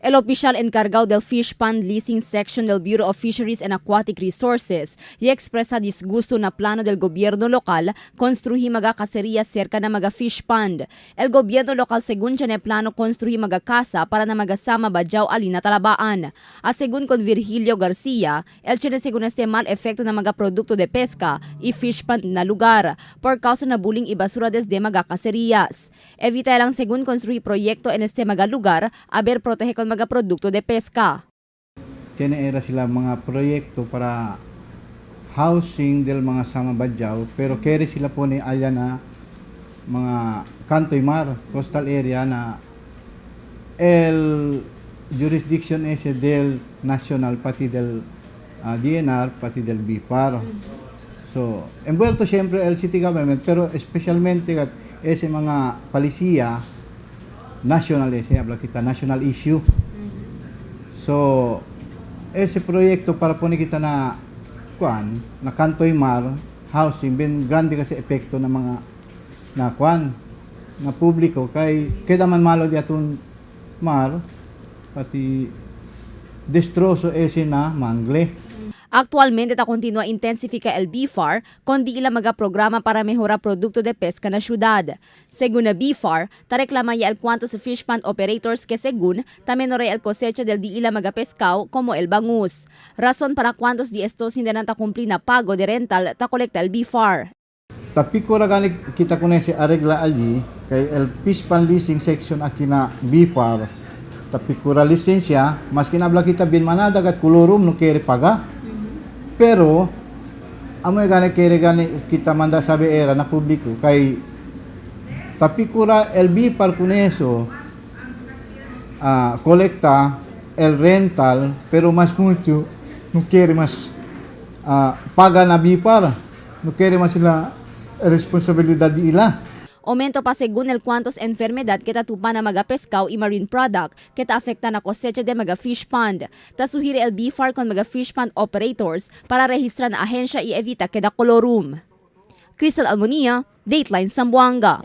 El oficial encargado del Fish Pond Leasing Section del Bureau of Fisheries and Aquatic Resources y expresa disgusto na plano del gobierno lokal construir mga kaseria cerca na mga fish pond. El gobierno lokal según siya na plano construir mga kasa para na magasama Badjao Alina Talabaan. Según con Virgilio Garcia, el siya na según este mal efekto na mga produkto de pesca y fish pond na lugar por causa na buling ibasura desde mga kaserias. Evita lang según construir proyekto en este mga lugar aber protehe con mga produkto de pesca. Tineera sila mga proyekto para housing del mga sama Badjao, pero kere sila po ni alya na mga Kantoy Mar, coastal area na el jurisdiction ese del national, pati del DNR, pati del BIFAR. So, envuelto siyempre el city government, pero especialmente ese mga palisiya, national ese, habla kita, national issue. So, ese proyekto para po ni kita na na Kantoy Mar housing, ben grande kasi epekto ng mga na publiko kay naman malo di atun mar pati destroso ese na mangle. Actualmente ta continua intensifica el BIFAR kundi ila mga programa para mejora produkto de pesca na syudad. Según na BIFAR, ta reklama ya el cuanto sa fish pond operators que según ta menore el cosecha del di ila mga pescao como el bangus. Rason para cuantos di estos hindi na ta kumpli na pago de rental ta kolekta el BIFAR. Tapi ko ragani kita kunen si aregla ali kay el fish pond leasing section aki na BIFAR. Tapi kura lisensya mas kinabla kita bin manada kat kulurum no kere paga. Pero amoy gani kere gani kita manda sabi era na publiko kay tapi kura el BIFAR kuneso kolekta el rental pero mas mucho no kere mas paga na BIFAR no kere mas sila responsibilidad ila. Aumento pa según el cuantos enfermedad que tatupa na mga pescao y marine product que afekta na cosecha de mga fish pond. Tasuhiri el BIFAR con mga fish pond operators para rehistrar na ahensya y evita que da colorum. Crystal Almonia, Dateline Zamboanga.